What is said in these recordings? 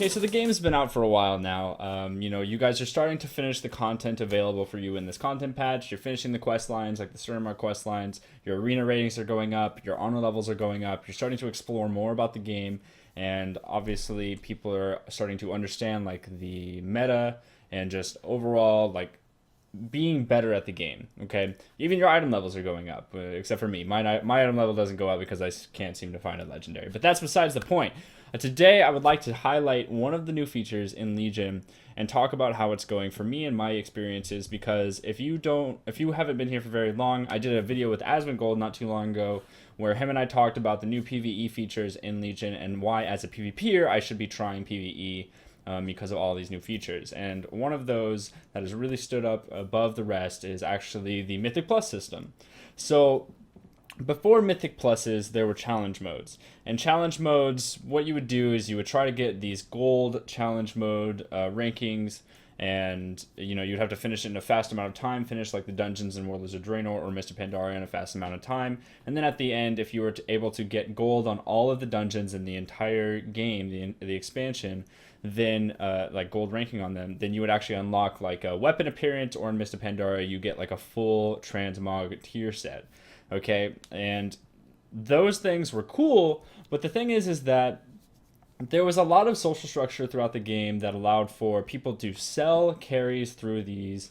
Okay, so the game's been out for a while now. You guys are starting to finish the content available for you in this content patch. You're finishing the quest lines, like the Story Mark quest lines. Your arena ratings are going up. Your honor levels are going up. You're starting to explore more about the game, and obviously, people are starting to understand like the meta and just overall like being better at the game. Okay, even your item levels are going up, except for me. My item level doesn't go up because I can't seem to find a legendary. But that's besides the point. Today, I would like to highlight one of the new features in Legion and talk about how it's going for me and my experiences. Because if you haven't been here for very long, I did a video with Asmongold not too long ago where him and I talked about the new PvE features in Legion and why, as a PvPer, I should be trying PvE. Because of all these new features. And one of those that has really stood up above the rest is actually the Mythic Plus system. So before Mythic Pluses, there were challenge modes. And challenge modes, what you would do is you would try to get these gold challenge mode rankings, and you'd have to finish it in a fast amount of time, finish like the dungeons in Warlords of Draenor or Mr. Pandaria in a fast amount of time. And then at the end, if you were able to get gold on all of the dungeons in the entire game, the expansion, then like gold ranking on them, then you would actually unlock like a weapon appearance, or in Mr. Pandaria you get like a full transmog tier set. Okay, and those things were cool, but the thing is that there was a lot of social structure throughout the game that allowed for people to sell carries through these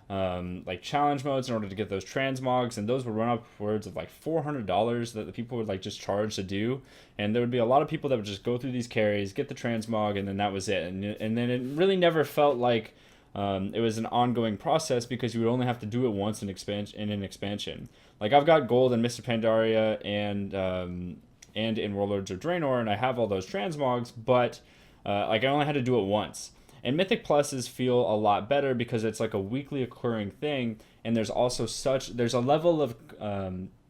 like challenge modes in order to get those transmogs, and those would run upwards of like $400 that the people would like just charge to do. And there would be a lot of people that would just go through these carries, get the transmog, and then that was it. And then it really never felt like it was an ongoing process, because you would only have to do it once in an expansion. Like I've got gold in Mr. Pandaria and in Warlords of Draenor, and I have all those transmogs, but like I only had to do it once. And Mythic Pluses feel a lot better because it's like a weekly occurring thing, and there's a level of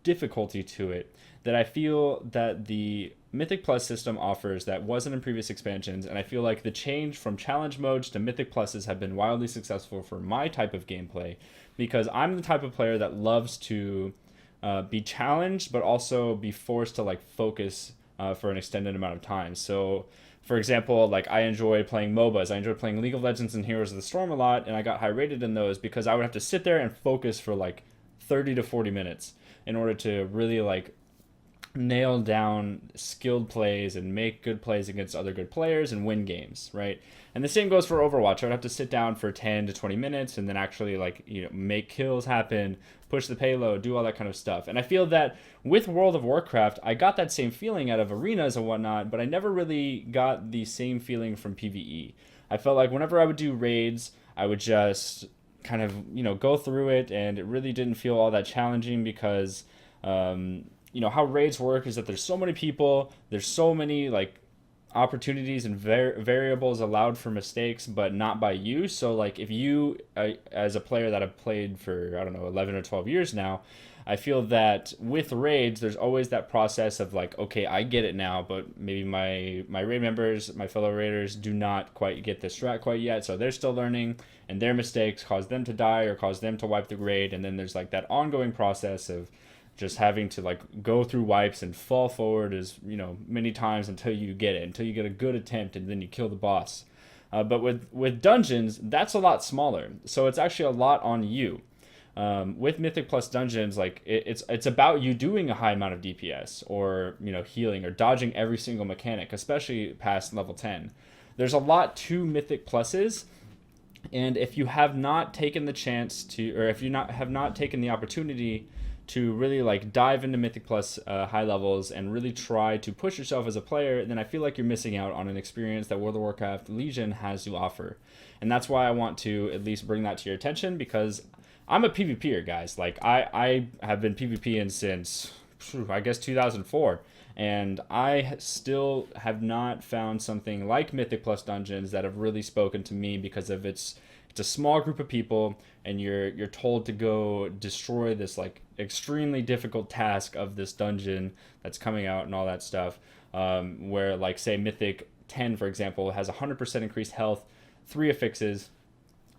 difficulty to it that I feel that the Mythic Plus system offers that wasn't in previous expansions. And I feel like the change from challenge modes to Mythic Pluses have been wildly successful for my type of gameplay, because I'm the type of player that loves to be challenged, but also be forced to like focus for an extended amount of time. So for example, like I enjoy playing MOBAs. I enjoy playing League of Legends and Heroes of the Storm a lot, and I got high rated in those because I would have to sit there and focus for like 30 to 40 minutes in order to really like nail down skilled plays and make good plays against other good players and win games, right? And the same goes for Overwatch. I would have to sit down for 10 to 20 minutes and then actually like, make kills happen, push the payload, do all that kind of stuff. And I feel that with World of Warcraft, I got that same feeling out of arenas and whatnot, but I never really got the same feeling from PvE. I felt like whenever I would do raids, I would just kind of, go through it, and it really didn't feel all that challenging because, how raids work is that there's so many people, there's so many like opportunities and variables allowed for mistakes, but not by you. So like if you, as a player that I've played for, I don't know, 11 or 12 years now, I feel that with raids, there's always that process of like, okay, I get it now, but maybe my raid members, my fellow raiders do not quite get the strat quite yet. So they're still learning, and their mistakes cause them to die or cause them to wipe the raid. And then there's like that ongoing process of just having to like go through wipes and fall forward as many times until you get it, until you get a good attempt, and then you kill the boss. But with dungeons, that's a lot smaller, so it's actually a lot on you. With Mythic Plus Dungeons, like it's about you doing a high amount of DPS, or healing, or dodging every single mechanic, especially past level 10. There's a lot to Mythic Pluses, and if you have not taken the chance to, or if you have not taken the opportunity to really like dive into Mythic Plus high levels and really try to push yourself as a player, then I feel like you're missing out on an experience that World of Warcraft Legion has to offer. And that's why I want to at least bring that to your attention, because I'm a PvPer, guys. Like I have been PvPing since, I guess, 2004. And I still have not found something like Mythic Plus Dungeons that have really spoken to me, because of it's a small group of people, and you're told to go destroy this like extremely difficult task of this dungeon that's coming out and all that stuff, where like say Mythic 10, for example, has 100% increased health, 3 affixes,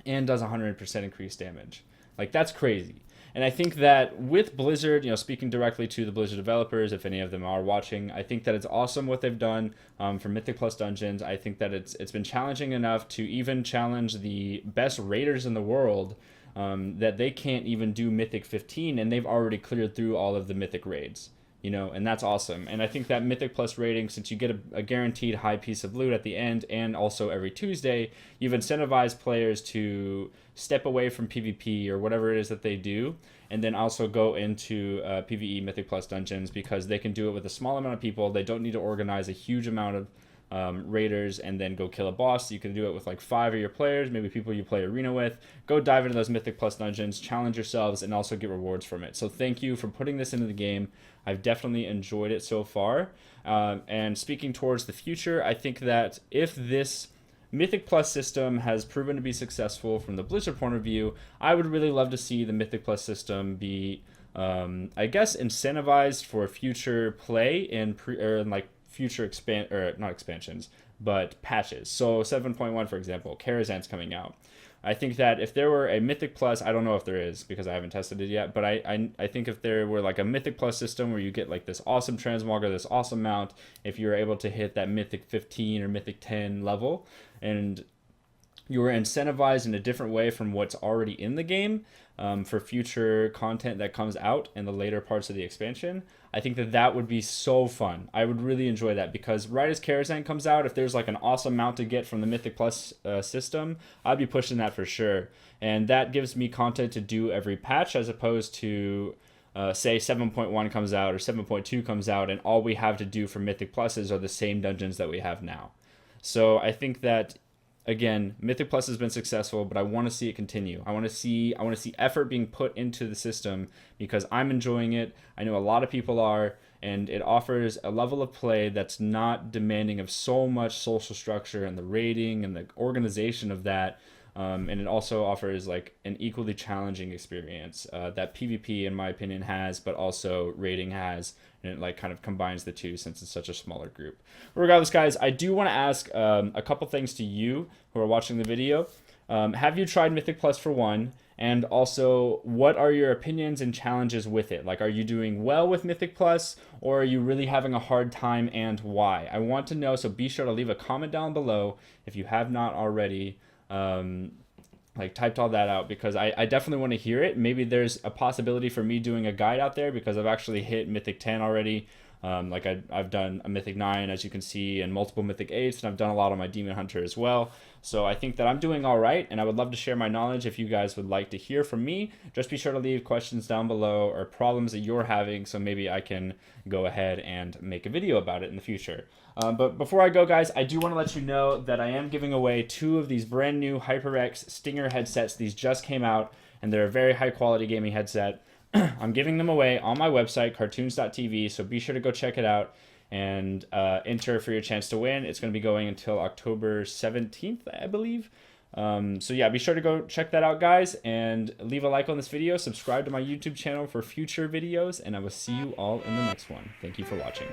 and does 100% increased damage. Like that's crazy. And I think that with Blizzard, you know, speaking directly to the Blizzard developers, if any of them are watching, I think that it's awesome what they've done for Mythic Plus Dungeons. I think that it's been challenging enough to even challenge the best raiders in the world, that they can't even do Mythic 15, and they've already cleared through all of the Mythic raids. You know, and that's awesome. And I think that Mythic Plus rating, since you get a guaranteed high piece of loot at the end, and also every Tuesday, you've incentivized players to step away from PvP or whatever it is that they do, and then also go into PvE Mythic Plus Dungeons, because they can do it with a small amount of people. They don't need to organize a huge amount of raiders and then go kill a boss. You can do it with like 5 of your players, maybe people you play arena with. Go dive into those Mythic Plus Dungeons, challenge yourselves, and also get rewards from it. So thank you for putting this into the game. I've definitely enjoyed it so far. And speaking towards the future, I think that if this Mythic Plus system has proven to be successful from the Blizzard point of view, I would really love to see the Mythic Plus system be, I guess, incentivized for future play in future not expansions, but patches. So 7.1, for example, Karazhan's coming out. I think that if there were a Mythic Plus, I don't know if there is because I haven't tested it yet, but I think if there were like a Mythic Plus system where you get like this awesome transmogger, this awesome mount, if you're able to hit that Mythic 15 or Mythic 10 level, and you were incentivized in a different way from what's already in the game, for future content that comes out in the later parts of the expansion, I think that that would be so fun. I would really enjoy that, because right as Karazhan comes out, if there's like an awesome mount to get from the Mythic Plus system, I'd be pushing that for sure. And that gives me content to do every patch, as opposed to say 7.1 comes out or 7.2 comes out, and all we have to do for Mythic Pluses are the same dungeons that we have now. So I think that, again, Mythic Plus has been successful, but I want to see it continue. I want to see effort being put into the system, because I'm enjoying it. I know a lot of people are, and it offers a level of play that's not demanding of so much social structure and the rating and the organization of that. And it also offers like an equally challenging experience that PvP, in my opinion, has, but also rating has, and it like kind of combines the two since it's such a smaller group. Regardless, guys, I do want to ask a couple things to you who are watching the video. Have you tried Mythic Plus for one? And also, what are your opinions and challenges with it? Like, are you doing well with Mythic Plus, or are you really having a hard time, and why? I want to know, so be sure to leave a comment down below if you have not already. Like typed all that out, because I definitely want to hear it. Maybe there's a possibility for me doing a guide out there, because I've actually hit Mythic 10 already. Like I've done a Mythic 9, as you can see, and multiple Mythic 8s, and I've done a lot on my Demon Hunter as well. So I think that I'm doing all right, and I would love to share my knowledge. If you guys would like to hear from me, just be sure to leave questions down below, or problems that you're having, so maybe I can go ahead and make a video about it in the future. But before I go, guys, I do want to let you know that I am giving away 2 of these brand new HyperX Stinger headsets. These just came out, and they're a very high quality gaming headset. I'm giving them away on my website, cartoons.tv, so be sure to go check it out and enter for your chance to win. It's going to be going until October 17th, I believe. So yeah, be sure to go check that out, guys, and leave a like on this video, subscribe to my YouTube channel for future videos, and I will see you all in the next one. Thank you for watching.